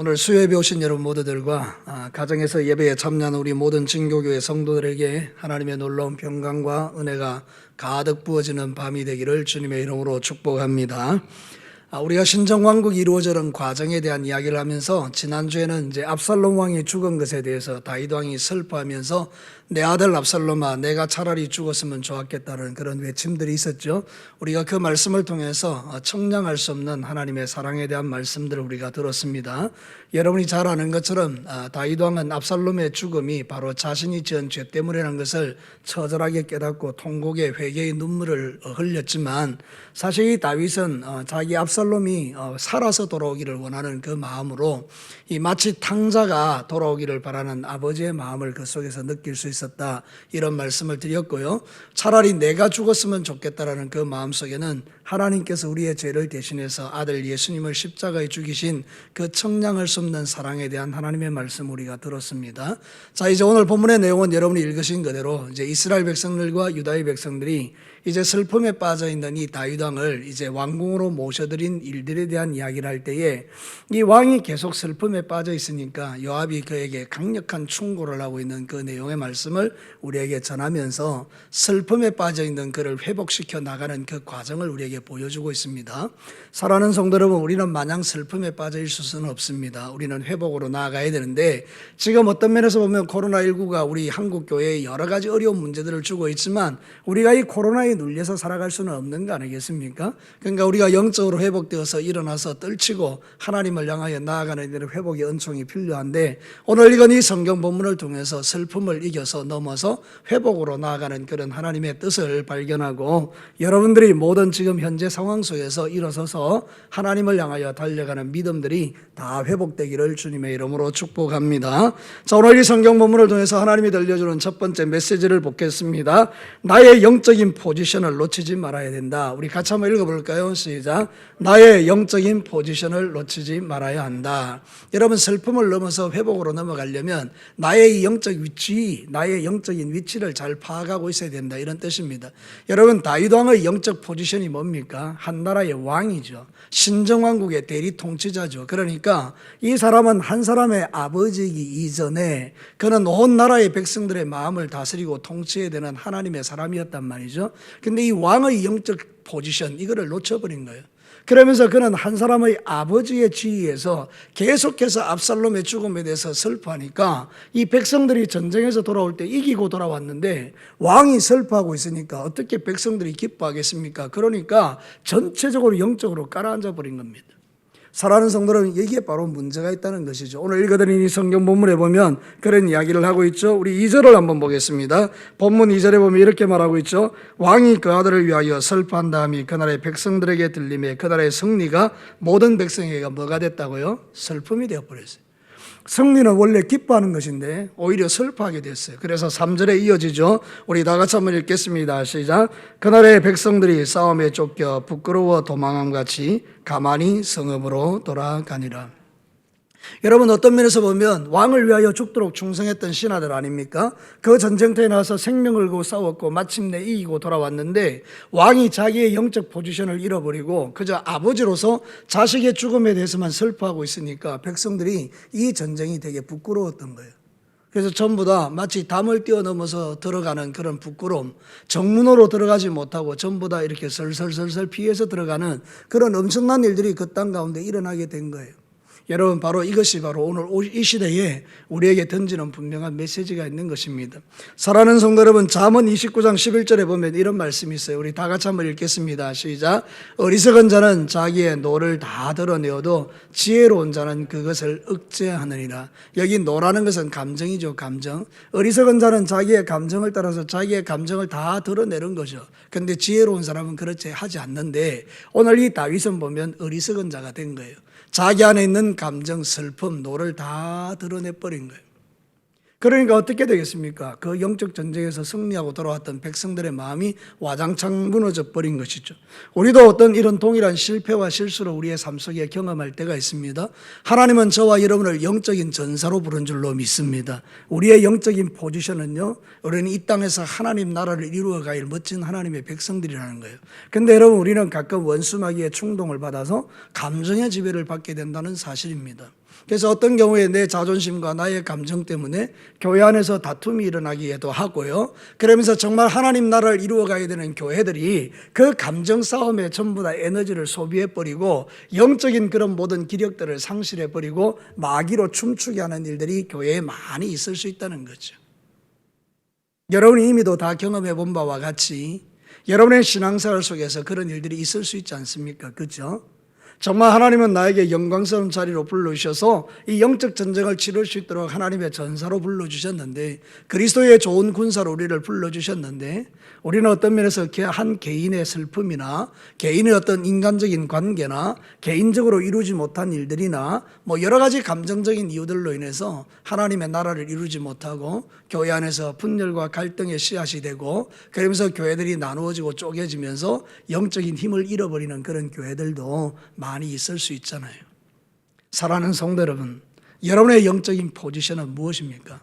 오늘 수요예배 오신 여러분 모두들과 가정에서 예배에 참여하는 우리 모든 진교교회 성도들에게 하나님의 놀라운 평강과 은혜가 가득 부어지는 밤이 되기를 주님의 이름으로 축복합니다. 우리가 신정왕국이 이루어지는 과정에 대한 이야기를 하면서 지난주에는 이제 압살롬 왕이 죽은 것에 대해서 다윗 왕이 슬퍼하면서 내 아들 압살롬아 내가 차라리 죽었으면 좋았겠다는 그런 외침들이 있었죠. 우리가 그 말씀을 통해서 청량할 수 없는 하나님의 사랑에 대한 말씀들을 우리가 들었습니다. 여러분이 잘 아는 것처럼 다윗 왕은 압살롬의 죽음이 바로 자신이 지은 죄 때문이라는 것을 처절하게 깨닫고 통곡의 회개의 눈물을 흘렸지만 사실 이 다윗은 자기 압살롬이 살아서 돌아오기를 원하는 그 마음으로 이 마치 탕자가 돌아오기를 바라는 아버지의 마음을 그 속에서 느낄 수 있었다, 이런 말씀을 드렸고요. 차라리 내가 죽었으면 좋겠다라는 그 마음 속에는 하나님께서 우리의 죄를 대신해서 아들 예수님을 십자가에 죽이신 그 청량할 수 없는 사랑에 대한 하나님의 말씀 우리가 들었습니다. 자, 이제 오늘 본문의 내용은 여러분이 읽으신 그대로 이제 이스라엘 백성들과 유다의 백성들이 이제 슬픔에 빠져 있는 이 다윗 왕을 이제 왕궁으로 모셔드린 일들에 대한 이야기를 할 때에 이 왕이 계속 슬픔에 빠져 있으니까 요압이 그에게 강력한 충고를 하고 있는 그 내용의 말씀을 우리에게 전하면서 슬픔에 빠져 있는 그를 회복시켜 나가는 그 과정을 우리에게 보여주고 있습니다. 사랑하는 성도 여러분, 우리는 마냥 슬픔에 빠져 있을 수는 없습니다. 우리는 회복으로 나아가야 되는데 지금 어떤 면에서 보면 코로나19가 우리 한국 교회에 여러 가지 어려운 문제들을 주고 있지만 우리가 이 코로나에 눌려서 살아갈 수는 없는 거 아니겠습니까? 그러니까 우리가 영적으로 회복되어서 일어나서 떨치고 하나님을 향하여 나아가는 데는 회복의 은총이 필요한데 오늘 읽은 이 성경 본문을 통해서 슬픔을 이겨서 넘어서 회복으로 나아가는 그런 하나님의 뜻을 발견하고 여러분들이 모든 지금 현재 상황 속에서 일어서서 하나님을 향하여 달려가는 믿음들이 다 회복되기를 주님의 이름으로 축복합니다. 자, 오늘 이 성경 본문을 통해서 하나님이 들려주는 첫 번째 메시지를 보겠습니다. 나의 영적인 포지션을 놓치지 말아야 된다. 우리 같이 한번 읽어볼까요? 시작. 나의 영적인 포지션을 놓치지 말아야 한다. 여러분, 슬픔을 넘어서 회복으로 넘어가려면 나의 영적 위치, 나의 영적인 위치를 잘 파악하고 있어야 된다, 이런 뜻입니다. 여러분, 다윗 왕의 영적 포지션이 뭡니까? 한 나라의 왕이죠. 신정왕국의 대리 통치자죠. 그러니까 이 사람은 한 사람의 아버지이기 이전에 그는 온 나라의 백성들의 마음을 다스리고 통치해야 되는 하나님의 사람이었단 말이죠. 근데 이 왕의 영적 포지션, 이거를 놓쳐버린 거예요. 그러면서 그는 한 사람의 아버지의 지위에서 계속해서 압살롬의 죽음에 대해서 슬퍼하니까 이 백성들이 전쟁에서 돌아올 때 이기고 돌아왔는데 왕이 슬퍼하고 있으니까 어떻게 백성들이 기뻐하겠습니까? 그러니까 전체적으로 영적으로 깔아앉아 버린 겁니다. 사랑하는 성도는 여기에 바로 문제가 있다는 것이죠. 오늘 읽어드린 이 성경 본문에 보면 그런 이야기를 하고 있죠. 우리 2절을 한번 보겠습니다. 본문 2절에 보면 이렇게 말하고 있죠. 왕이 그 아들을 위하여 슬퍼한 다음에 그날의 백성들에게 들림에 그날의 승리가 모든 백성에게 뭐가 됐다고요? 슬픔이 되어버렸어요. 승리는 원래 기뻐하는 것인데 오히려 슬퍼하게 됐어요. 그래서 3절에 이어지죠. 우리 다 같이 한번 읽겠습니다. 시작. 그날의 백성들이 싸움에 쫓겨 부끄러워 도망함 같이 가만히 성읍으로 돌아가니라. 여러분, 어떤 면에서 보면 왕을 위하여 죽도록 충성했던 신하들 아닙니까? 그 전쟁터에 나와서 생명을 걸고 싸웠고 마침내 이기고 돌아왔는데 왕이 자기의 영적 포지션을 잃어버리고 그저 아버지로서 자식의 죽음에 대해서만 슬퍼하고 있으니까 백성들이 이 전쟁이 되게 부끄러웠던 거예요. 그래서 전부 다 마치 담을 뛰어넘어서 들어가는 그런 부끄러움, 정문으로 들어가지 못하고 전부 다 이렇게 설설설설 피해서 들어가는 그런 엄청난 일들이 그 땅 가운데 일어나게 된 거예요. 여러분, 바로 이것이 바로 오늘 이 시대에 우리에게 던지는 분명한 메시지가 있는 것입니다. 사랑하는 성도 여러분, 잠언 29장 11절에 보면 이런 말씀이 있어요. 우리 다 같이 한번 읽겠습니다. 시작. 어리석은 자는 자기의 노를 다 드러내어도 지혜로운 자는 그것을 억제하느니라. 여기 노라는 것은 감정이죠. 감정. 어리석은 자는 자기의 감정을 따라서 자기의 감정을 다 드러내는 거죠. 그런데 지혜로운 사람은 그렇지 하지 않는데 오늘 이 다윗은 보면 어리석은 자가 된 거예요. 자기 안에 있는 감정, 슬픔, 노를 다 드러내버린 거예요. 그러니까 어떻게 되겠습니까? 그 영적 전쟁에서 승리하고 돌아왔던 백성들의 마음이 와장창 무너져 버린 것이죠. 우리도 어떤 이런 동일한 실패와 실수를 우리의 삶 속에 경험할 때가 있습니다. 하나님은 저와 여러분을 영적인 전사로 부른 줄로 믿습니다. 우리의 영적인 포지션은요, 우리는 이 땅에서 하나님 나라를 이루어갈 멋진 하나님의 백성들이라는 거예요. 근데 여러분, 우리는 가끔 원수마귀의 충동을 받아서 감정의 지배를 받게 된다는 사실입니다. 그래서 어떤 경우에 내 자존심과 나의 감정 때문에 교회 안에서 다툼이 일어나기도 하고요. 그러면서 정말 하나님 나라를 이루어가야 되는 교회들이 그 감정 싸움에 전부 다 에너지를 소비해버리고 영적인 그런 모든 기력들을 상실해버리고 마귀로 춤추게 하는 일들이 교회에 많이 있을 수 있다는 거죠. 여러분이 이미도 다 경험해 본 바와 같이 여러분의 신앙생활 속에서 그런 일들이 있을 수 있지 않습니까? 그렇죠? 정말 하나님은 나에게 영광스러운 자리로 불러주셔서 이 영적 전쟁을 치를 수 있도록 하나님의 전사로 불러주셨는데, 그리스도의 좋은 군사로 우리를 불러주셨는데, 우리는 어떤 면에서 한 개인의 슬픔이나 개인의 어떤 인간적인 관계나 개인적으로 이루지 못한 일들이나 뭐 여러 가지 감정적인 이유들로 인해서 하나님의 나라를 이루지 못하고 교회 안에서 분열과 갈등의 씨앗이 되고, 그러면서 교회들이 나누어지고 쪼개지면서 영적인 힘을 잃어버리는 그런 교회들도 많이 있을 수 있잖아요. 사랑하는 성도 여러분, 여러분의 영적인 포지션은 무엇입니까?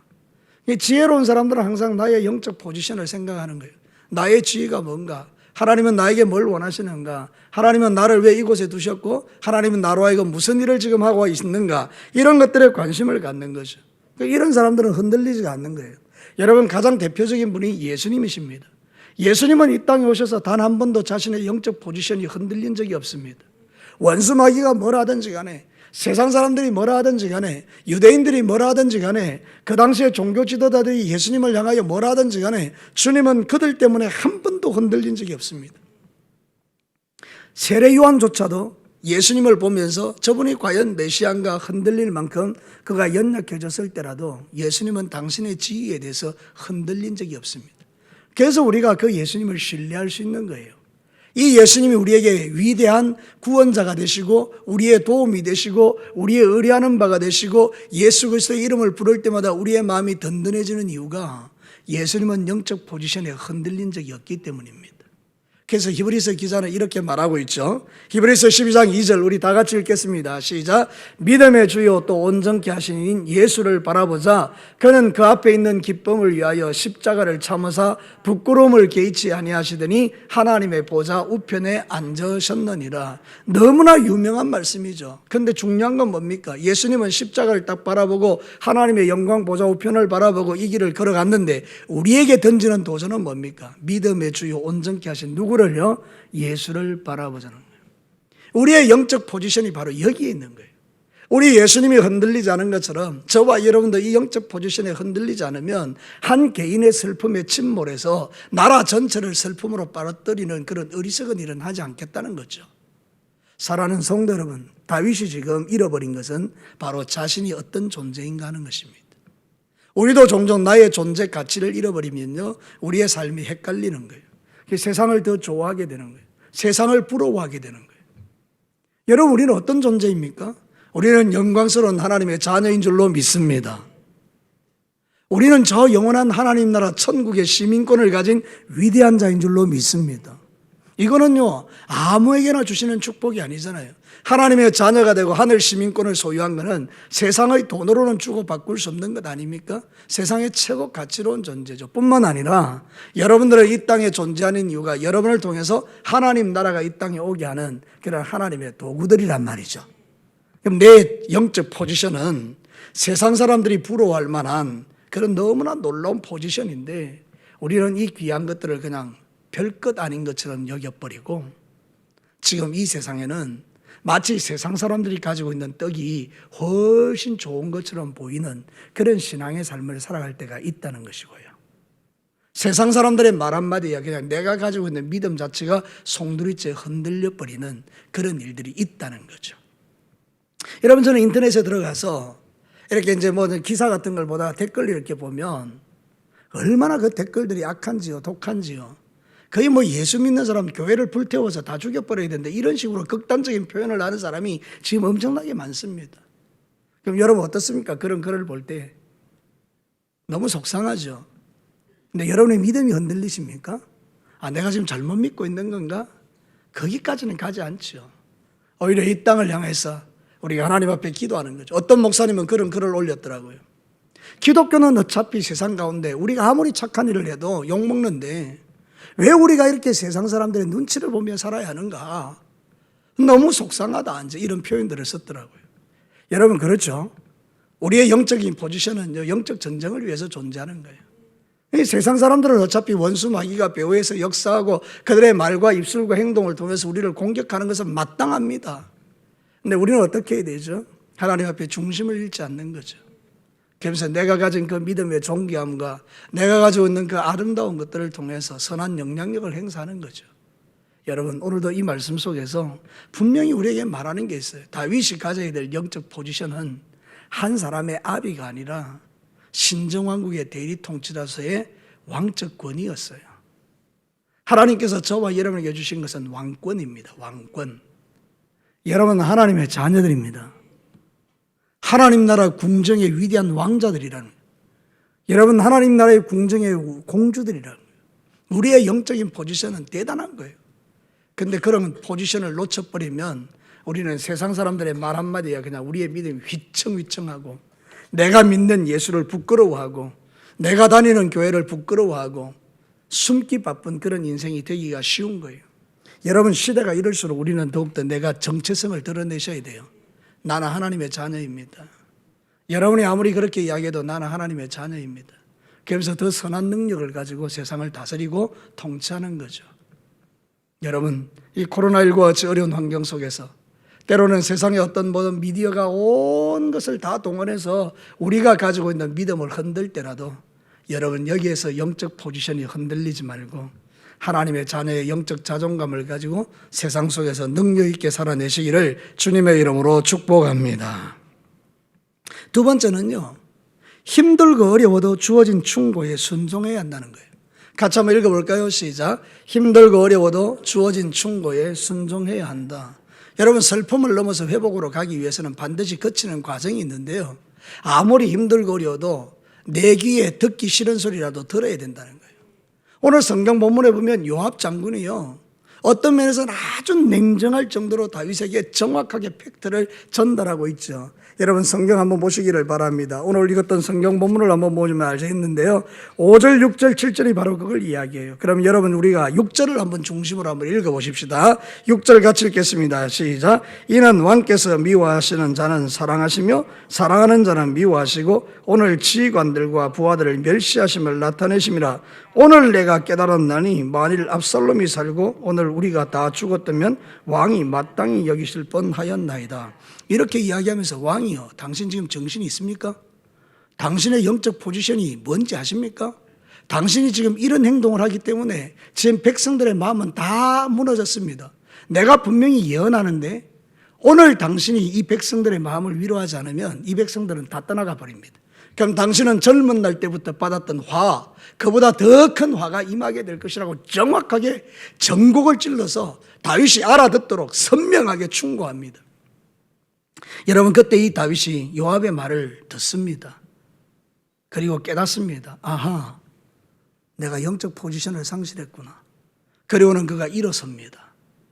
지혜로운 사람들은 항상 나의 영적 포지션을 생각하는 거예요. 나의 지혜가 뭔가? 하나님은 나에게 뭘 원하시는가? 하나님은 나를 왜 이곳에 두셨고 하나님은 나로 하여금 무슨 일을 지금 하고 있는가? 이런 것들에 관심을 갖는 거죠. 이런 사람들은 흔들리지가 않는 거예요. 여러분, 가장 대표적인 분이 예수님이십니다. 예수님은 이 땅에 오셔서 단 한 번도 자신의 영적 포지션이 흔들린 적이 없습니다. 원수 마귀가 뭐라 하든지 간에, 세상 사람들이 뭐라 하든지 간에, 유대인들이 뭐라 하든지 간에, 그 당시에 종교 지도자들이 예수님을 향하여 뭐라 하든지 간에 주님은 그들 때문에 한 번도 흔들린 적이 없습니다. 세례 요한조차도 예수님을 보면서 저분이 과연 메시아인가 흔들릴 만큼 그가 연약해졌을 때라도 예수님은 당신의 지위에 대해서 흔들린 적이 없습니다. 그래서 우리가 그 예수님을 신뢰할 수 있는 거예요. 이 예수님이 우리에게 위대한 구원자가 되시고 우리의 도움이 되시고 우리의 의뢰하는 바가 되시고 예수 그리스도의 이름을 부를 때마다 우리의 마음이 든든해지는 이유가 예수님은 영적 포지션에 흔들린 적이 없기 때문입니다. 그래서 히브리서 기자는 이렇게 말하고 있죠. 히브리서 12장 2절 우리 다 같이 읽겠습니다. 시작. 믿음의 주요 또 온전케 하시는 예수를 바라보자. 그는 그 앞에 있는 기쁨을 위하여 십자가를 참으사 부끄러움을 개의치 아니하시더니 하나님의 보좌 우편에 앉으셨느니라. 너무나 유명한 말씀이죠. 그런데 중요한 건 뭡니까? 예수님은 십자가를 딱 바라보고 하나님의 영광 보좌 우편을 바라보고 이 길을 걸어갔는데 우리에게 던지는 도전은 뭡니까? 믿음의 주요 온전케 하신 누구를요? 예수를 바라보자는 거예요. 우리의 영적 포지션이 바로 여기에 있는 거예요. 우리 예수님이 흔들리지 않은 것처럼 저와 여러분도 이 영적 포지션에 흔들리지 않으면 한 개인의 슬픔에 침몰해서 나라 전체를 슬픔으로 빨아들이는 그런 어리석은 일은 하지 않겠다는 거죠. 사랑하는 성도 여러분, 다윗이 지금 잃어버린 것은 바로 자신이 어떤 존재인가 하는 것입니다. 우리도 종종 나의 존재 가치를 잃어버리면요, 우리의 삶이 헷갈리는 거예요. 세상을 더 좋아하게 되는 거예요. 세상을 부러워하게 되는 거예요. 여러분, 우리는 어떤 존재입니까? 우리는 영광스러운 하나님의 자녀인 줄로 믿습니다. 우리는 저 영원한 하나님 나라 천국의 시민권을 가진 위대한 자인 줄로 믿습니다. 이거는요, 아무에게나 주시는 축복이 아니잖아요. 하나님의 자녀가 되고 하늘 시민권을 소유한 것은 세상의 돈으로는 주고 바꿀 수 없는 것 아닙니까? 세상의 최고 가치로운 존재죠. 뿐만 아니라 여러분들은 이 땅에 존재하는 이유가 여러분을 통해서 하나님 나라가 이 땅에 오게 하는 그런 하나님의 도구들이란 말이죠. 그럼 내 영적 포지션은 세상 사람들이 부러워할 만한 그런 너무나 놀라운 포지션인데 우리는 이 귀한 것들을 그냥 별것 아닌 것처럼 여겨버리고 지금 이 세상에는 마치 세상 사람들이 가지고 있는 떡이 훨씬 좋은 것처럼 보이는 그런 신앙의 삶을 살아갈 때가 있다는 것이고요. 세상 사람들의 말 한마디야 그냥 내가 가지고 있는 믿음 자체가 송두리째 흔들려버리는 그런 일들이 있다는 거죠. 여러분, 저는 인터넷에 들어가서 이렇게 이제 뭐 기사 같은 걸 보다가 댓글 이렇게 보면 얼마나 그 댓글들이 악한지요, 독한지요. 거의 뭐 예수 믿는 사람 교회를 불태워서 다 죽여버려야 되는데 이런 식으로 극단적인 표현을 하는 사람이 지금 엄청나게 많습니다. 그럼 여러분 어떻습니까? 그런 글을 볼 때 너무 속상하죠. 근데 여러분의 믿음이 흔들리십니까? 아, 내가 지금 잘못 믿고 있는 건가? 거기까지는 가지 않죠. 오히려 이 땅을 향해서 우리가 하나님 앞에 기도하는 거죠. 어떤 목사님은 그런 글을 올렸더라고요. 기독교는 어차피 세상 가운데 우리가 아무리 착한 일을 해도 욕먹는데 왜 우리가 이렇게 세상 사람들의 눈치를 보며 살아야 하는가? 너무 속상하다. 이제 이런 표현들을 썼더라고요. 여러분 그렇죠? 우리의 영적인 포지션은 영적 전쟁을 위해서 존재하는 거예요. 이 세상 사람들은 어차피 원수 마귀가 배후에서 역사하고 그들의 말과 입술과 행동을 통해서 우리를 공격하는 것은 마땅합니다. 근데 우리는 어떻게 해야 되죠? 하나님 앞에 중심을 잃지 않는 거죠. 그래서 내가 가진 그 믿음의 존귀함과 내가 가지고 있는 그 아름다운 것들을 통해서 선한 영향력을 행사하는 거죠. 여러분 오늘도 이 말씀 속에서 분명히 우리에게 말하는 게 있어요. 다윗이 가져야 될 영적 포지션은 한 사람의 아비가 아니라 신정왕국의 대리 통치자로서의 왕적 권위였어요. 하나님께서 저와 여러분에게 주신 것은 왕권입니다. 왕권. 여러분 하나님의 자녀들입니다. 하나님 나라 궁정의 위대한 왕자들이라는 거예요. 여러분 하나님 나라의 궁정의 공주들이라는 거예요. 우리의 영적인 포지션은 대단한 거예요. 근데 그런 포지션을 놓쳐버리면 우리는 세상 사람들의 말 한마디에 그냥 우리의 믿음이 휘청휘청하고 내가 믿는 예수를 부끄러워하고 내가 다니는 교회를 부끄러워하고 숨기 바쁜 그런 인생이 되기가 쉬운 거예요. 여러분 시대가 이럴수록 우리는 더욱더 내가 정체성을 드러내셔야 돼요. 나는 하나님의 자녀입니다. 여러분이 아무리 그렇게 이야기해도 나는 하나님의 자녀입니다. 그래서 더 선한 능력을 가지고 세상을 다스리고 통치하는 거죠. 여러분 이 코로나19와 같이 어려운 환경 속에서 때로는 세상의 어떤 모든 미디어가 온 것을 다 동원해서 우리가 가지고 있는 믿음을 흔들 때라도 여러분 여기에서 영적 포지션이 흔들리지 말고 하나님의 자녀의 영적 자존감을 가지고 세상 속에서 능력 있게 살아내시기를 주님의 이름으로 축복합니다. 두 번째는요, 힘들고 어려워도 주어진 충고에 순종해야 한다는 거예요. 같이 한번 읽어볼까요? 시작. 힘들고 어려워도 주어진 충고에 순종해야 한다. 여러분 슬픔을 넘어서 회복으로 가기 위해서는 반드시 거치는 과정이 있는데요, 아무리 힘들고 어려워도 내 귀에 듣기 싫은 소리라도 들어야 된다는 거예요. 오늘 성경 본문에 보면 요압 장군이요, 어떤 면에서는 아주 냉정할 정도로 다윗에게 정확하게 팩트를 전달하고 있죠. 여러분 성경 한번 보시기를 바랍니다. 오늘 읽었던 성경 본문을 한번 보시면 알겠는데요, 5절, 6절, 7절이 바로 그걸 이야기해요. 그럼 여러분 우리가 6절을 한번 중심으로 한번 읽어보십시다. 6절 같이 읽겠습니다. 시작. 이는 왕께서 미워하시는 자는 사랑하시며 사랑하는 자는 미워하시고 오늘 지휘관들과 부하들을 멸시하심을 나타내심이라. 오늘 내가 깨달았나니 만일 압살롬이 살고 오늘 우리가 다 죽었다면 왕이 마땅히 여기실 뻔하였나이다. 이렇게 이야기하면서 왕이요, 당신 지금 정신이 있습니까? 당신의 영적 포지션이 뭔지 아십니까? 당신이 지금 이런 행동을 하기 때문에 지금 백성들의 마음은 다 무너졌습니다. 내가 분명히 예언하는데 오늘 당신이 이 백성들의 마음을 위로하지 않으면 이 백성들은 다 떠나가 버립니다. 그럼 당신은 젊은 날 때부터 받았던 화, 그보다 더 큰 화가 임하게 될 것이라고 정확하게 전곡을 찔러서 다윗이 알아듣도록 선명하게 충고합니다. 여러분 그때 이 다윗이 요압의 말을 듣습니다. 그리고 깨닫습니다. 아하, 내가 영적 포지션을 상실했구나. 그리고는 그가 일어섭니다.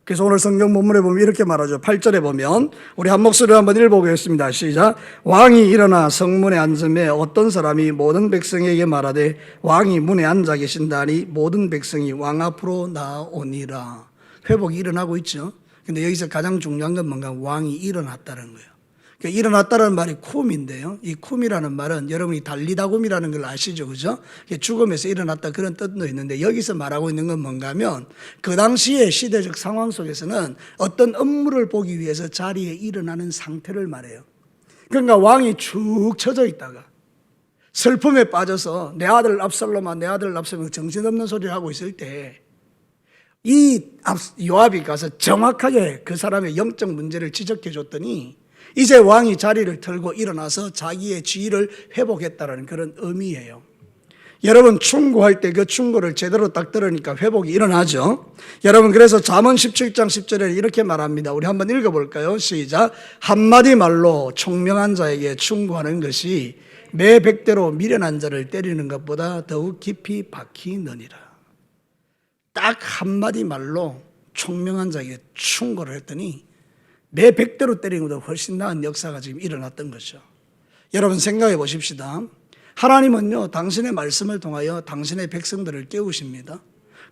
그래서 오늘 성경 본문에 보면 이렇게 말하죠. 8절에 보면 우리 한 목소리로 한번 읽어보겠습니다. 시작. 왕이 일어나 성문에 앉음에 어떤 사람이 모든 백성에게 말하되 왕이 문에 앉아 계신다니 모든 백성이 왕 앞으로 나오니라. 회복이 일어나고 있죠. 근데 여기서 가장 중요한 건 뭔가 왕이 일어났다는 거예요. 그러니까 일어났다는 말이 쿰인데요. 이 쿰이라는 말은 여러분이 달리다곰이라는 걸 아시죠, 그죠? 죽음에서 일어났다 그런 뜻도 있는데 여기서 말하고 있는 건 뭔가 하면 그 당시의 시대적 상황 속에서는 어떤 업무를 보기 위해서 자리에 일어나는 상태를 말해요. 그러니까 왕이 축 처져 있다가 슬픔에 빠져서 내 아들 압살롬아, 내 아들 압살롬 정신없는 소리를 하고 있을 때 이 요압이 가서 정확하게 그 사람의 영적 문제를 지적해 줬더니 이제 왕이 자리를 털고 일어나서 자기의 지위를 회복했다는 그런 의미예요. 여러분 충고할 때 그 충고를 제대로 딱 들으니까 회복이 일어나죠. 여러분 그래서 잠언 17장 10절에 이렇게 말합니다. 우리 한번 읽어볼까요? 시작. 한마디 말로 총명한 자에게 충고하는 것이 매 백대로 미련한 자를 때리는 것보다 더욱 깊이 박히느니라. 딱 한마디 말로 총명한 자에게 충고를 했더니 내 백대로 때리는 것보다 훨씬 나은 역사가 지금 일어났던 거죠. 여러분 생각해 보십시다. 하나님은요 당신의 말씀을 통하여 당신의 백성들을 깨우십니다.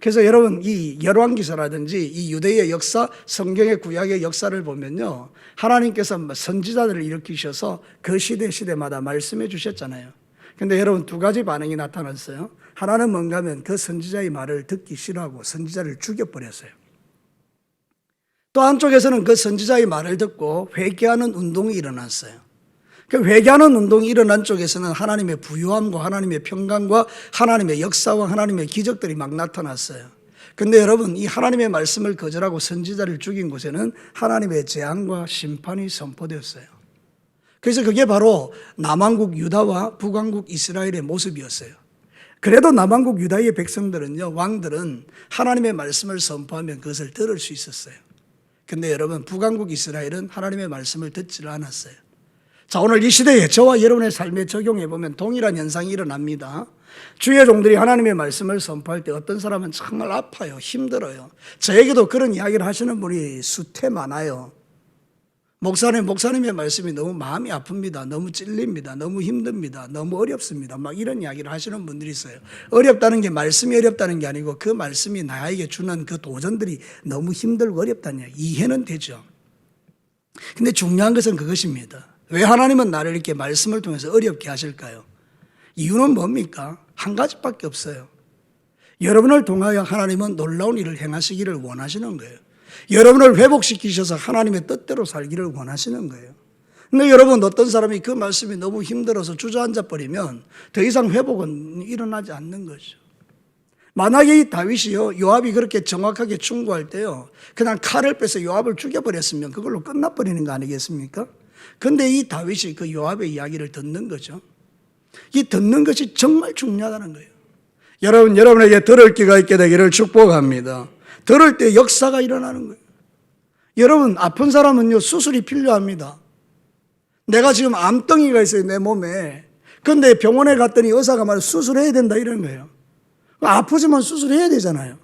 그래서 여러분 이 열왕기서라든지 이 유대의 역사, 성경의 구약의 역사를 보면요, 하나님께서 선지자들을 일으키셔서 그 시대마다 말씀해 주셨잖아요. 근데 여러분 두 가지 반응이 나타났어요. 하나는 뭔가 하면 그 선지자의 말을 듣기 싫어하고 선지자를 죽여버렸어요. 또 한쪽에서는 그 선지자의 말을 듣고 회개하는 운동이 일어났어요. 그 회개하는 운동이 일어난 쪽에서는 하나님의 부유함과 하나님의 평강과 하나님의 역사와 하나님의 기적들이 막 나타났어요. 근데 여러분 이 하나님의 말씀을 거절하고 선지자를 죽인 곳에는 하나님의 재앙과 심판이 선포되었어요. 그래서 그게 바로 남왕국 유다와 북왕국 이스라엘의 모습이었어요. 그래도 남왕국 유다의 백성들은요, 왕들은 하나님의 말씀을 선포하면 그것을 들을 수 있었어요. 근데 여러분 북왕국 이스라엘은 하나님의 말씀을 듣지를 않았어요. 자, 오늘 이 시대에 저와 여러분의 삶에 적용해 보면 동일한 현상이 일어납니다. 주의 종들이 하나님의 말씀을 선포할 때 어떤 사람은 정말 아파요, 힘들어요. 저에게도 그런 이야기를 하시는 분이 수태 많아요. 목사님의 말씀이 너무 마음이 아픕니다. 너무 찔립니다. 너무 힘듭니다. 너무 어렵습니다. 막 이런 이야기를 하시는 분들이 있어요. 어렵다는 게 말씀이 어렵다는 게 아니고 그 말씀이 나에게 주는 그 도전들이 너무 힘들고 어렵다는 이야기. 이해는 되죠. 근데 중요한 것은 그것입니다. 왜 하나님은 나를 이렇게 말씀을 통해서 어렵게 하실까요? 이유는 뭡니까? 한 가지밖에 없어요. 여러분을 통하여 하나님은 놀라운 일을 행하시기를 원하시는 거예요. 여러분을 회복시키셔서 하나님의 뜻대로 살기를 원하시는 거예요. 근데 여러분 어떤 사람이 그 말씀이 너무 힘들어서 주저앉아 버리면 더 이상 회복은 일어나지 않는 거죠. 만약에 이 다윗이요, 요압이 그렇게 정확하게 충고할 때요, 그냥 칼을 빼서 요압을 죽여버렸으면 그걸로 끝나버리는 거 아니겠습니까? 근데 이 다윗이 그 요압의 이야기를 듣는 거죠. 이 듣는 것이 정말 중요하다는 거예요. 여러분에게 들을 귀가 있게 되기를 축복합니다. 들을 때 역사가 일어나는 거예요. 여러분 아픈 사람은요 수술이 필요합니다. 내가 지금 암덩이가 있어요 내 몸에. 근데 병원에 갔더니 의사가 말해 수술해야 된다 이러는 거예요. 아프지만 수술해야 되잖아요.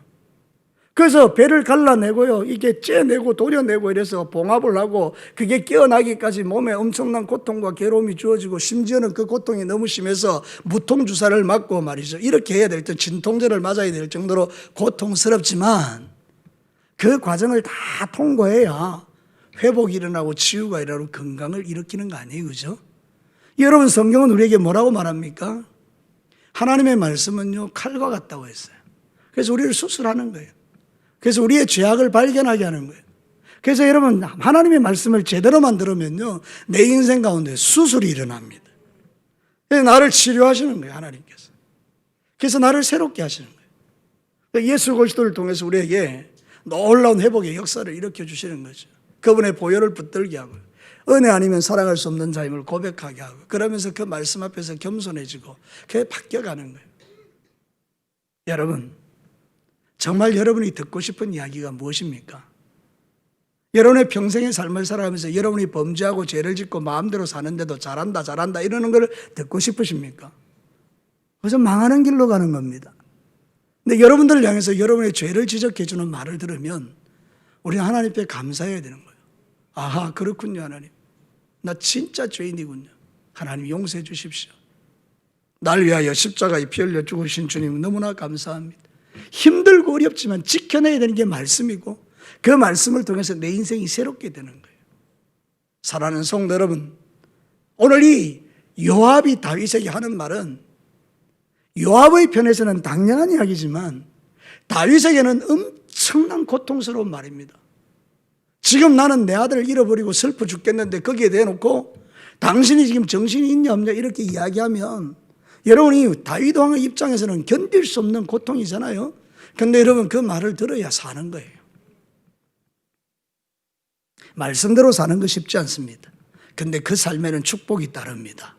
그래서 배를 갈라내고요, 이게 째내고 도려내고 이래서 봉합을 하고 그게 깨어나기까지 몸에 엄청난 고통과 괴로움이 주어지고 심지어는 그 고통이 너무 심해서 무통주사를 맞고 말이죠. 이렇게 해야 될 때 진통제를 맞아야 될 정도로 고통스럽지만 그 과정을 다 통과해야 회복이 일어나고 치유가 일어나고 건강을 일으키는 거 아니에요, 그죠? 여러분 성경은 우리에게 뭐라고 말합니까? 하나님의 말씀은요 칼과 같다고 했어요. 그래서 우리를 수술하는 거예요. 그래서 우리의 죄악을 발견하게 하는 거예요. 그래서 여러분 하나님의 말씀을 제대로만 들으면요 내 인생 가운데 수술이 일어납니다. 그래서 나를 치료하시는 거예요, 하나님께서. 그래서 나를 새롭게 하시는 거예요. 예수 그리스도를 통해서 우리에게 놀라운 회복의 역사를 일으켜 주시는 거죠. 그분의 보혈을 붙들게 하고 은혜 아니면 살아갈 수 없는 자임을 고백하게 하고 그러면서 그 말씀 앞에서 겸손해지고 그게 바뀌어가는 거예요. 여러분 정말 여러분이 듣고 싶은 이야기가 무엇입니까? 여러분의 평생의 삶을 살아가면서 여러분이 범죄하고 죄를 짓고 마음대로 사는데도 잘한다 이러는 걸 듣고 싶으십니까? 그래서 망하는 길로 가는 겁니다. 근데 여러분들을 향해서 여러분의 죄를 지적해 주는 말을 들으면 우리는 하나님께 감사해야 되는 거예요. 아하, 그렇군요, 하나님. 나 진짜 죄인이군요. 하나님 용서해 주십시오. 날 위하여 십자가에 피 흘려 죽으신 주님 너무나 감사합니다. 힘들고 어렵지만 지켜내야 되는 게 말씀이고 그 말씀을 통해서 내 인생이 새롭게 되는 거예요. 사랑하는 성도 여러분, 오늘 이 요압이 다윗에게 하는 말은 요압의 편에서는 당연한 이야기지만 다윗에게는 엄청난 고통스러운 말입니다. 지금 나는 내 아들을 잃어버리고 슬퍼 죽겠는데 거기에 대놓고 당신이 지금 정신이 있냐 없냐 이렇게 이야기하면 여러분이 다윗 왕의 입장에서는 견딜 수 없는 고통이잖아요. 그런데 여러분 그 말을 들어야 사는 거예요. 말씀대로 사는 거 쉽지 않습니다. 그런데 그 삶에는 축복이 따릅니다.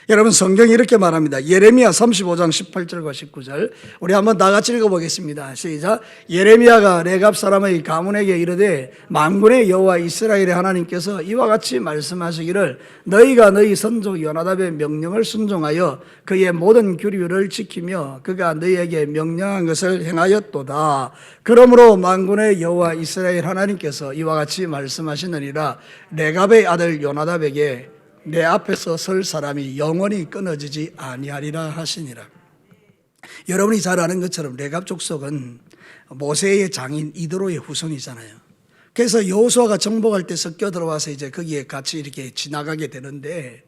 여러분 성경이 이렇게 말합니다. 예레미야 35장 18절과 19절 우리 한번 다 같이 읽어보겠습니다. 시작. 예레미야가 레갑 사람의 가문에게 이르되 만군의 여호와 이스라엘의 하나님께서 이와 같이 말씀하시기를 너희가 너희 선조 요나답의 명령을 순종하여 그의 모든 규례를 지키며 그가 너희에게 명령한 것을 행하였도다. 그러므로 만군의 여호와 이스라엘 하나님께서 이와 같이 말씀하시느니라 레갑의 아들 요나답에게 내 앞에서 설 사람이 영원히 끊어지지 아니하리라 하시니라. 여러분이 잘 아는 것처럼 레갑 족속은 모세의 장인 이드로의 후손이잖아요. 그래서 여호수아가 정복할 때 섞여 들어와서 이제 거기에 같이 이렇게 지나가게 되는데,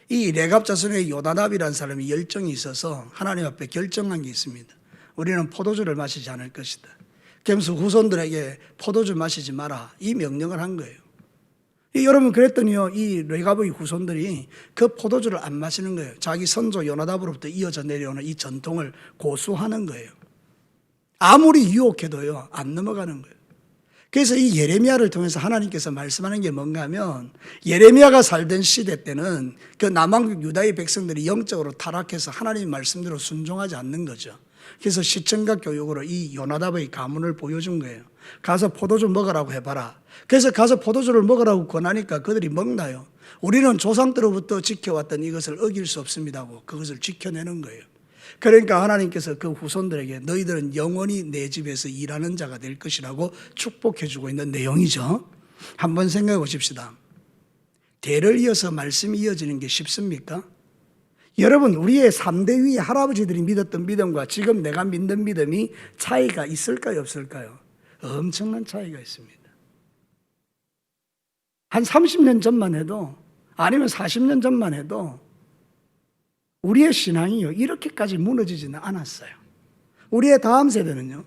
이 레갑 자손의 요나답이라는 사람이 열정이 있어서 하나님 앞에 결정한 게 있습니다. 우리는 포도주를 마시지 않을 것이다. 그러면서 후손들에게 포도주 마시지 마라, 이 명령을 한 거예요. 여러분, 그랬더니요, 이 레갑의 후손들이 그 포도주를 안 마시는 거예요. 자기 선조 요나답으로부터 이어져 내려오는 이 전통을 고수하는 거예요. 아무리 유혹해도요, 안 넘어가는 거예요. 그래서 이 예레미야를 통해서 하나님께서 말씀하는 게 뭔가 하면, 예레미야가 살던 시대 때는 그 남왕국 유다의 백성들이 영적으로 타락해서 하나님의 말씀대로 순종하지 않는 거죠. 그래서 시청각 교육으로 이 요나답의 가문을 보여준 거예요. 가서 포도주 먹으라고 해봐라. 그래서 가서 포도주를 먹으라고 권하니까 그들이 먹나요? 우리는 조상 때로부터 지켜왔던 이것을 어길 수 없습니다 하고 그것을 지켜내는 거예요. 그러니까 하나님께서 그 후손들에게 너희들은 영원히 내 집에서 일하는 자가 될 것이라고 축복해 주고 있는 내용이죠. 한번 생각해 보십시다. 대를 이어서 말씀이 이어지는 게 쉽습니까? 여러분, 우리의 3대 위의 할아버지들이 믿었던 믿음과 지금 내가 믿는 믿음이 차이가 있을까요, 없을까요? 엄청난 차이가 있습니다. 한 30년 전만 해도, 아니면 40년 전만 해도 우리의 신앙이요, 이렇게까지 무너지지는 않았어요. 우리의 다음 세대는요,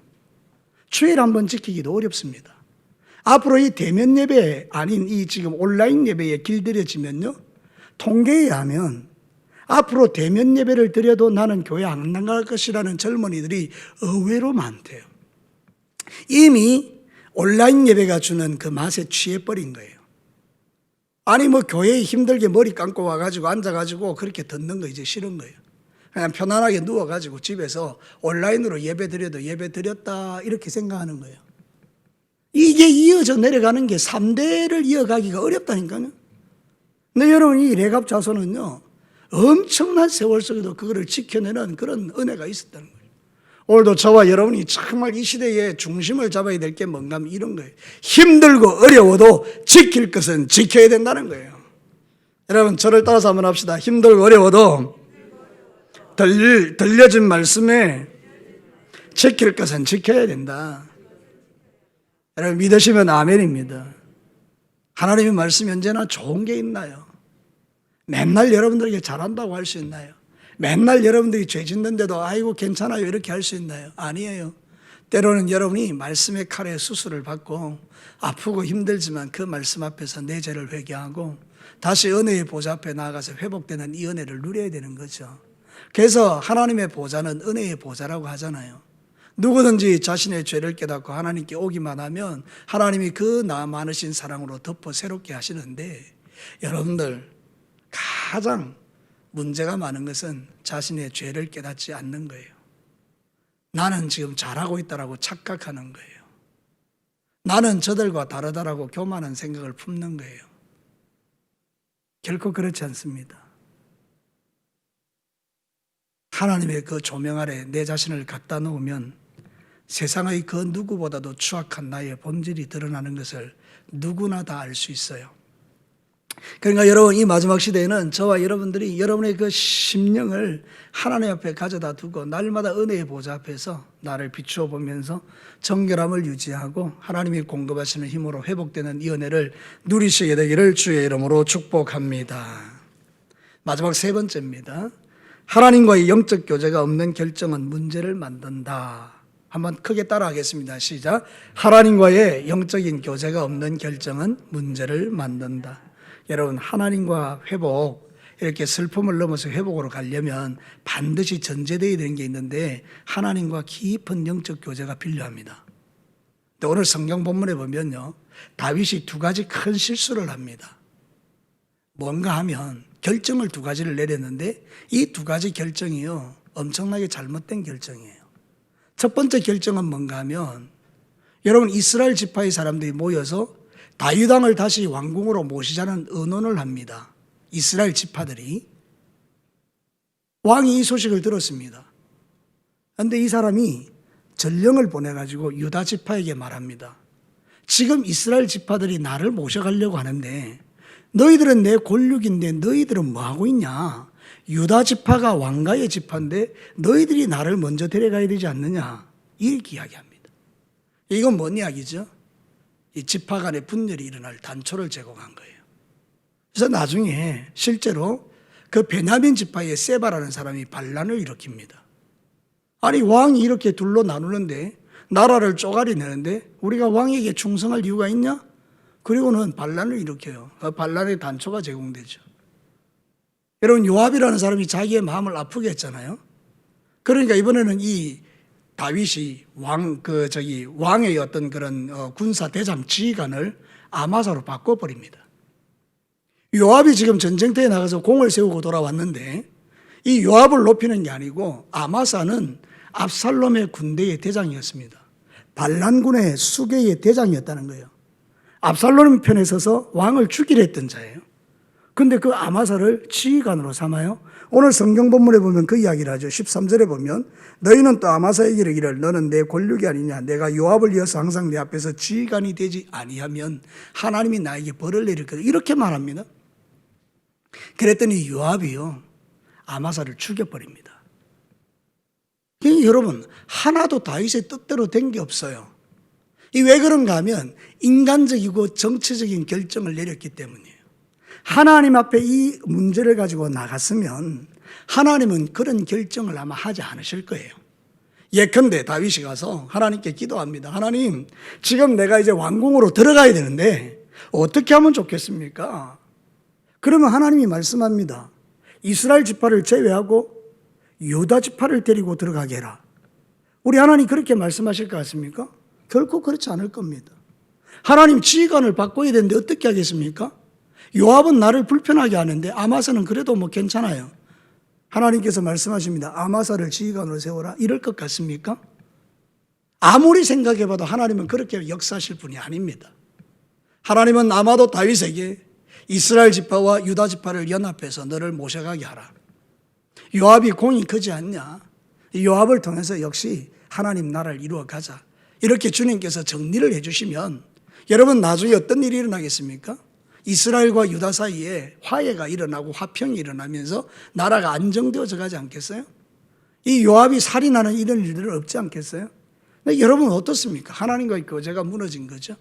주일 한번 지키기도 어렵습니다. 앞으로 이 대면 예배 아닌 이 지금 온라인 예배에 길들여지면요, 통계에 의하면 앞으로 대면 예배를 드려도 나는 교회 안 나갈 것이라는 젊은이들이 의외로 많대요. 이미 온라인 예배가 주는 그 맛에 취해버린 거예요. 아니 뭐 교회에 힘들게 머리 감고 와가지고 앉아가지고 그렇게 듣는 거 이제 싫은 거예요. 그냥 편안하게 누워가지고 집에서 온라인으로 예배 드려도 예배 드렸다 이렇게 생각하는 거예요. 이게 이어져 내려가는 게 3대를 이어가기가 어렵다니까요. 근데 여러분, 이 레갑 자손은요, 엄청난 세월 속에도 그거를 지켜내는 그런 은혜가 있었다는 거예요. 오늘도 저와 여러분이 정말 이 시대의 중심을 잡아야 될 게 뭔가 하면 이런 거예요. 힘들고 어려워도 지킬 것은 지켜야 된다는 거예요. 여러분, 저를 따라서 한번 합시다. 힘들고 어려워도 들려진 말씀에 지킬 것은 지켜야 된다. 여러분, 믿으시면 아멘입니다. 하나님의 말씀이 언제나 좋은 게 있나요? 맨날 여러분들에게 잘한다고 할 수 있나요? 맨날 여러분들이 죄 짓는데도 아이고 괜찮아요 이렇게 할 수 있나요? 아니에요. 때로는 여러분이 말씀의 칼에 수술을 받고 아프고 힘들지만 그 말씀 앞에서 내 죄를 회개하고 다시 은혜의 보좌 앞에 나아가서 회복되는 이 은혜를 누려야 되는 거죠. 그래서 하나님의 보좌는 은혜의 보좌라고 하잖아요. 누구든지 자신의 죄를 깨닫고 하나님께 오기만 하면 하나님이 그 많으신 사랑으로 덮어 새롭게 하시는데, 여러분들 가장 문제가 많은 것은 자신의 죄를 깨닫지 않는 거예요. 나는 지금 잘하고 있다라고 착각하는 거예요. 나는 저들과 다르다라고 교만한 생각을 품는 거예요. 결코 그렇지 않습니다. 하나님의 그 조명 아래 내 자신을 갖다 놓으면 세상의 그 누구보다도 추악한 나의 본질이 드러나는 것을 누구나 다 알 수 있어요. 그러니까 여러분, 이 마지막 시대에는 저와 여러분들이 여러분의 그 심령을 하나님 앞에 가져다 두고 날마다 은혜의 보좌 앞에서 나를 비추어 보면서 정결함을 유지하고 하나님이 공급하시는 힘으로 회복되는 이 은혜를 누리시게 되기를 주의 이름으로 축복합니다. 마지막 세 번째입니다. 하나님과의 영적 교제가 없는 결정은 문제를 만든다. 한번 크게 따라하겠습니다. 시작. 하나님과의 영적인 교제가 없는 결정은 문제를 만든다. 여러분, 하나님과 회복, 이렇게 슬픔을 넘어서 회복으로 가려면 반드시 전제되어야 되는 게 있는데 하나님과 깊은 영적 교제가 필요합니다. 근데 오늘 성경 본문에 보면요, 다윗이 두 가지 큰 실수를 합니다. 뭔가 하면 결정을 두 가지를 내렸는데 이 두 가지 결정이요, 엄청나게 잘못된 결정이에요. 첫 번째 결정은 뭔가 하면, 여러분, 이스라엘 지파의 사람들이 모여서 다윗 왕을 다시 왕궁으로 모시자는 의논을 합니다. 이스라엘 지파들이. 왕이 이 소식을 들었습니다. 그런데 이 사람이 전령을 보내가지고 유다 지파에게 말합니다. 지금 이스라엘 지파들이 나를 모셔가려고 하는데 너희들은 내 권력인데 너희들은 뭐하고 있냐? 유다 지파가 왕가의 지파인데 너희들이 나를 먼저 데려가야 되지 않느냐, 이렇게 이야기합니다. 이건 뭔 이야기죠? 이 지파 간의 분열이 일어날 단초를 제공한 거예요. 그래서 나중에 실제로 그 베냐민 지파의 세바라는 사람이 반란을 일으킵니다. 아니, 왕이 이렇게 둘로 나누는데, 나라를 쪼가리 내는데 우리가 왕에게 충성할 이유가 있냐? 그리고는 반란을 일으켜요. 그 반란의 단초가 제공되죠. 여러분, 요압이라는 사람이 자기의 마음을 아프게 했잖아요. 그러니까 이번에는 이 다윗이 왕의 어떤 그런 군사 대장 지휘관을 아마사로 바꿔버립니다. 요압이 지금 전쟁터에 나가서 공을 세우고 돌아왔는데, 이 요압을 높이는 게 아니고 아마사는 압살롬의 군대의 대장이었습니다. 반란군의 수계의 대장이었다는 거예요. 압살롬 편에 서서 왕을 죽이려 했던 자예요. 근데 그 아마사를 지휘관으로 삼아요. 오늘 성경 본문에 보면 그 이야기를 하죠. 13절에 보면 너희는 또 아마사에게 이르기를 너는 내 권력이 아니냐, 내가 요압을 이어서 항상 내 앞에서 지휘관이 되지 아니하면 하나님이 나에게 벌을 내릴 거다, 이렇게 말합니다. 그랬더니 요압이요, 아마사를 죽여버립니다. 그러니까 여러분, 하나도 다윗의 뜻대로 된 게 없어요. 이 왜 그런가 하면 인간적이고 정치적인 결정을 내렸기 때문이에요. 하나님 앞에 이 문제를 가지고 나갔으면 하나님은 그런 결정을 아마 하지 않으실 거예요. 예컨대 다윗이 가서 하나님께 기도합니다. 하나님, 지금 내가 이제 왕궁으로 들어가야 되는데 어떻게 하면 좋겠습니까? 그러면 하나님이 말씀합니다. 이스라엘 지파를 제외하고 유다 지파를 데리고 들어가게 해라. 우리 하나님 그렇게 말씀하실 것 같습니까? 결코 그렇지 않을 겁니다. 하나님 지휘관을 바꿔야 되는데 어떻게 하겠습니까? 요압은 나를 불편하게 하는데 아마사는 그래도 뭐 괜찮아요. 하나님께서 말씀하십니다. 아마사를 지휘관으로 세워라. 이럴 것 같습니까? 아무리 생각해봐도 하나님은 그렇게 역사하실 분이 아닙니다. 하나님은 아마도 다윗에게 이스라엘 지파와 유다 지파를 연합해서 너를 모셔가게 하라. 요압이 공이 크지 않냐? 요압을 통해서 역시 하나님 나라를 이루어 가자. 이렇게 주님께서 정리를 해주시면 여러분, 나중에 어떤 일이 일어나겠습니까? 이스라엘과 유다 사이에 화해가 일어나고 화평이 일어나면서 나라가 안정되어져 가지 않겠어요? 이 요압이 살인하는 이런 일들은 없지 않겠어요? 근데 여러분 어떻습니까? 하나님과의 교제가 무너진 거죠.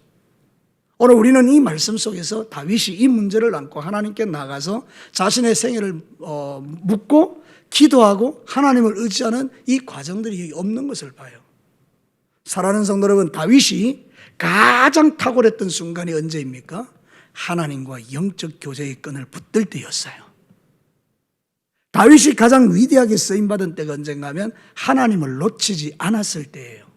오늘 우리는 이 말씀 속에서 다윗이 이 문제를 안고 하나님께 나가서 자신의 생애를 묻고 기도하고 하나님을 의지하는 이 과정들이 없는 것을 봐요. 사랑하는 성도 여러분, 다윗이 가장 탁월했던 순간이 언제입니까? 하나님과 영적 교제의 끈을 붙들 때였어요. 다윗이 가장 위대하게 쓰임받은 때가 언젠가 하면 하나님을 놓치지 않았을 때예요.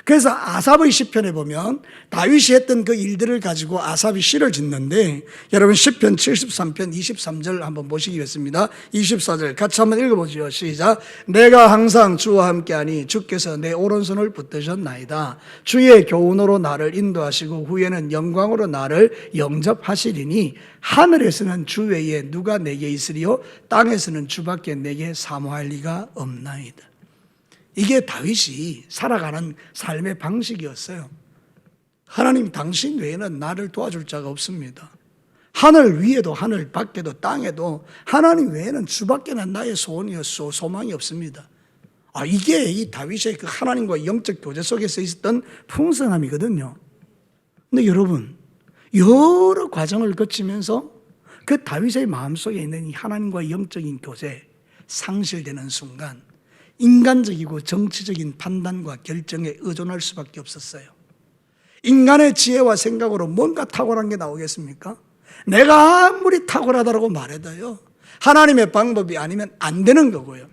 그래서 아삽의 시편에 보면 다윗이 했던 그 일들을 가지고 아삽이 시를 짓는데, 여러분 시편 73편 23절 한번 보시겠습니다. 24절 같이 한번 읽어보죠. 시작. 내가 항상 주와 함께하니 주께서 내 오른손을 붙드셨나이다. 주의 교훈으로 나를 인도하시고 후에는 영광으로 나를 영접하시리니 하늘에서는 주 외에 누가 내게 있으리요 땅에서는 주밖에 내게 사모할 리가 없나이다. 이게 다윗이 살아가는 삶의 방식이었어요. 하나님, 당신 외에는 나를 도와줄 자가 없습니다. 하늘 위에도 하늘 밖에도 땅에도 하나님 외에는 주밖에는 나의 소원이었소, 소망이 없습니다. 이게 이 다윗의 그 하나님과 영적 교제 속에서 있었던 풍성함이거든요. 근데 여러분, 여러 과정을 거치면서 그 다윗의 마음속에 있는 이 하나님과 영적인 교제 상실되는 순간 인간적이고 정치적인 판단과 결정에 의존할 수밖에 없었어요. 인간의 지혜와 생각으로 뭔가 탁월한 게 나오겠습니까? 내가 아무리 탁월하다고 말해도요, 하나님의 방법이 아니면 안 되는 거고요.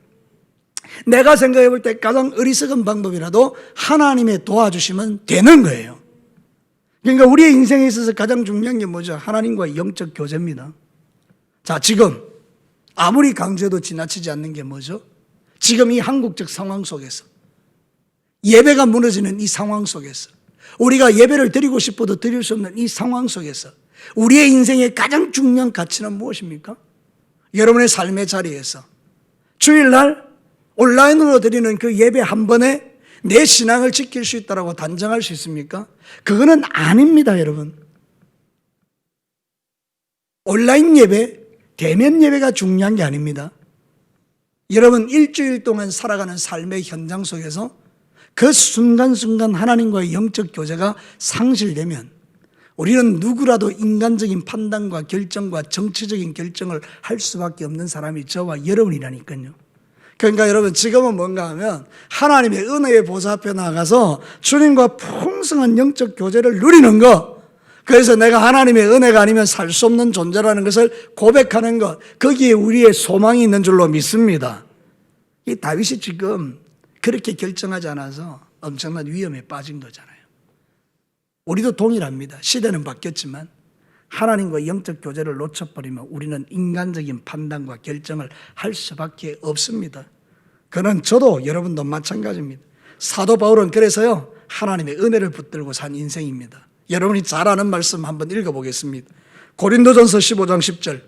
내가 생각해 볼 때 가장 어리석은 방법이라도 하나님의 도와주시면 되는 거예요. 그러니까 우리의 인생에 있어서 가장 중요한 게 뭐죠? 하나님과의 영적 교제입니다. 자, 지금 아무리 강조해도 지나치지 않는 게 뭐죠? 지금 이 한국적 상황 속에서, 예배가 무너지는 이 상황 속에서, 우리가 예배를 드리고 싶어도 드릴 수 없는 이 상황 속에서 우리의 인생의 가장 중요한 가치는 무엇입니까? 여러분의 삶의 자리에서 주일날 온라인으로 드리는 그 예배 한 번에 내 신앙을 지킬 수 있다고 단정할 수 있습니까? 그거는 아닙니다, 여러분. 온라인 예배, 대면 예배가 중요한 게 아닙니다. 여러분 일주일 동안 살아가는 삶의 현장 속에서 그 순간순간 하나님과의 영적 교제가 상실되면 우리는 누구라도 인간적인 판단과 결정과 정치적인 결정을 할 수밖에 없는 사람이 저와 여러분이라니까요. 그러니까 여러분 지금은 뭔가 하면 하나님의 은혜의 보좌 앞에 나가서 주님과 풍성한 영적 교제를 누리는 것, 그래서 내가 하나님의 은혜가 아니면 살 수 없는 존재라는 것을 고백하는 것, 거기에 우리의 소망이 있는 줄로 믿습니다. 이 다윗이 지금 그렇게 결정하지 않아서 엄청난 위험에 빠진 거잖아요. 우리도 동일합니다. 시대는 바뀌었지만 하나님과 영적 교제를 놓쳐버리면 우리는 인간적인 판단과 결정을 할 수밖에 없습니다. 그는 저도 여러분도 마찬가지입니다. 사도 바울은 그래서요 하나님의 은혜를 붙들고 산 인생입니다. 여러분이 잘 아는 말씀 한번 읽어보겠습니다. 고린도전서 15장 10절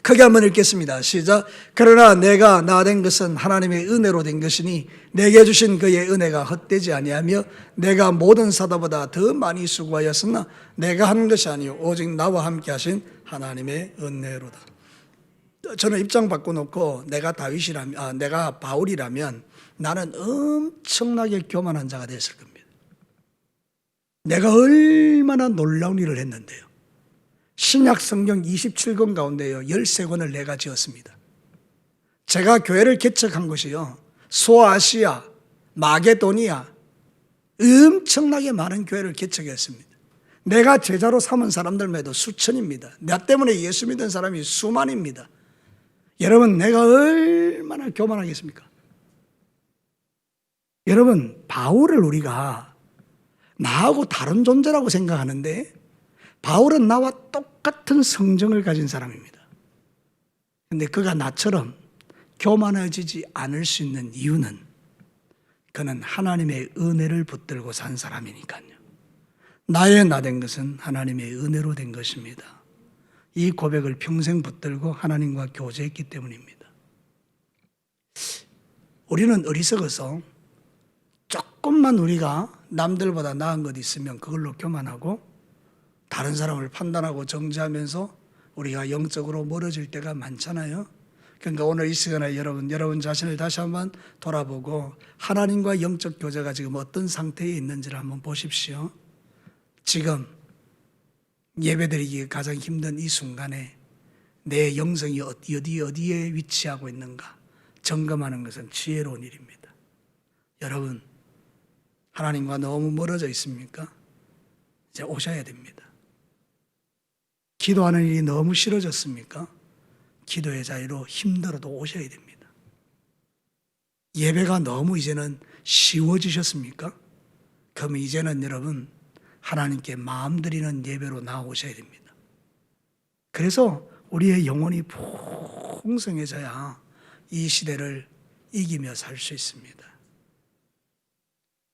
크게 한번 읽겠습니다. 시작. 그러나 내가 나 된 것은 하나님의 은혜로 된 것이니 내게 주신 그의 은혜가 헛되지 아니하며 내가 모든 사도보다 더 많이 수고하였으나 내가 하는 것이 아니요 오직 나와 함께 하신 하나님의 은혜로다. 저는 입장 바꿔놓고 내가 내가 바울이라면 나는 엄청나게 교만한 자가 됐을 겁니다. 내가 얼마나 놀라운 일을 했는데요. 신약 성경 27권 가운데요 13권을 내가 지었습니다. 제가 교회를 개척한 것이요 소아시아, 마게도니아 엄청나게 많은 교회를 개척했습니다. 내가 제자로 삼은 사람들매도 수천입니다. 나 때문에 예수 믿은 사람이 수만입니다. 여러분 내가 얼마나 교만하겠습니까? 여러분 바울을 우리가 나하고 다른 존재라고 생각하는데 바울은 나와 똑같은 성정을 가진 사람입니다. 그런데 그가 나처럼 교만해지지 않을 수 있는 이유는 그는 하나님의 은혜를 붙들고 산 사람이니까요. 나의 나 된 것은 하나님의 은혜로 된 것입니다. 이 고백을 평생 붙들고 하나님과 교제했기 때문입니다. 우리는 어리석어서 조금만 우리가 남들보다 나은 것 있으면 그걸로 교만하고 다른 사람을 판단하고 정죄하면서 우리가 영적으로 멀어질 때가 많잖아요. 그러니까 오늘 이 시간에 여러분 자신을 다시 한번 돌아보고 하나님과 영적 교제가 지금 어떤 상태에 있는지를 한번 보십시오. 지금 예배드리기 가장 힘든 이 순간에 내 영성이 어디에 위치하고 있는가 점검하는 것은 지혜로운 일입니다. 여러분 하나님과 너무 멀어져 있습니까? 이제 오셔야 됩니다. 기도하는 일이 너무 싫어졌습니까? 기도의 자리로 힘들어도 오셔야 됩니다. 예배가 너무 이제는 쉬워지셨습니까? 그럼 이제는 여러분 하나님께 마음 드리는 예배로 나오셔야 됩니다. 그래서 우리의 영혼이 풍성해져야 이 시대를 이기며 살 수 있습니다.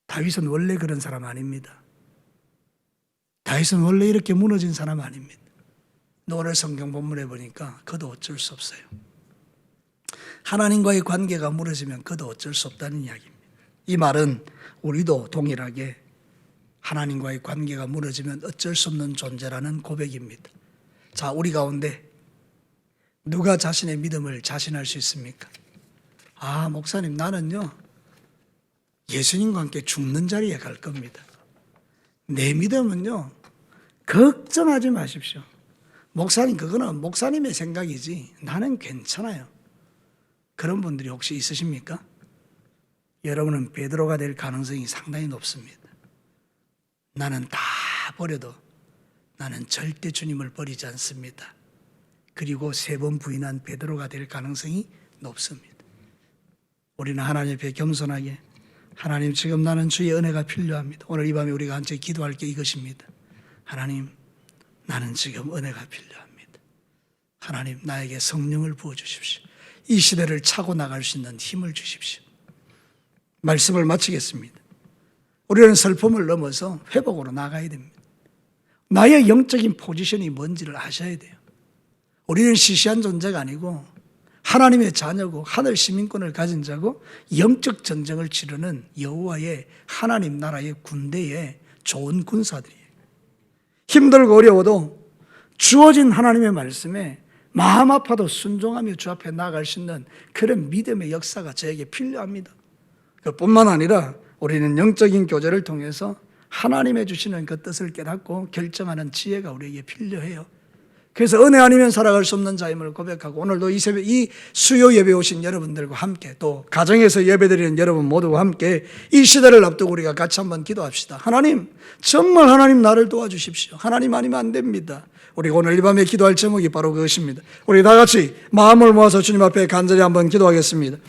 다윗은 원래 그런 사람 아닙니다. 다윗은 원래 이렇게 무너진 사람 아닙니다. 오늘 성경 본문에 보니까 그도 어쩔 수 없어요. 하나님과의 관계가 무너지면 그도 어쩔 수 없다는 이야기입니다. 이 말은 우리도 동일하게 하나님과의 관계가 무너지면 어쩔 수 없는 존재라는 고백입니다. 자, 우리 가운데 누가 자신의 믿음을 자신할 수 있습니까? 아, 목사님 나는요 예수님과 함께 죽는 자리에 갈 겁니다. 내 믿음은요 걱정하지 마십시오. 목사님 그거는 목사님의 생각이지 나는 괜찮아요. 그런 분들이 혹시 있으십니까? 여러분은 베드로가 될 가능성이 상당히 높습니다. 나는 다 버려도 나는 절대 주님을 버리지 않습니다. 그리고 3번 부인한 베드로가 될 가능성이 높습니다. 우리는 하나님 앞에 겸손하게 하나님 지금 나는 주의 은혜가 필요합니다. 오늘 이 밤에 우리가 함께 기도할 게 이것입니다. 하나님 나는 지금 은혜가 필요합니다. 하나님 나에게 성령을 부어주십시오. 이 시대를 차고 나갈 수 있는 힘을 주십시오. 말씀을 마치겠습니다. 우리는 슬픔을 넘어서 회복으로 나가야 됩니다. 나의 영적인 포지션이 뭔지를 아셔야 돼요. 우리는 시시한 존재가 아니고 하나님의 자녀고 하늘 시민권을 가진 자고 영적 전쟁을 치르는 여호와의 하나님 나라의 군대의 좋은 군사들이에요. 힘들고 어려워도 주어진 하나님의 말씀에 마음 아파도 순종하며 주 앞에 나아갈 수 있는 그런 믿음의 역사가 저에게 필요합니다. 그뿐만 아니라 우리는 영적인 교제를 통해서 하나님의 주시는 그 뜻을 깨닫고 결정하는 지혜가 우리에게 필요해요. 그래서 은혜 아니면 살아갈 수 없는 자임을 고백하고, 오늘도 이 새벽 이 수요 예배 오신 여러분들과 함께, 또 가정에서 예배드리는 여러분 모두와 함께 이 시대를 앞두고 우리가 같이 한번 기도합시다. 하나님, 정말 하나님 나를 도와주십시오. 하나님 아니면 안 됩니다. 우리가 오늘 이 밤에 기도할 제목이 바로 그것입니다. 우리 다 같이 마음을 모아서 주님 앞에 간절히 한번 기도하겠습니다.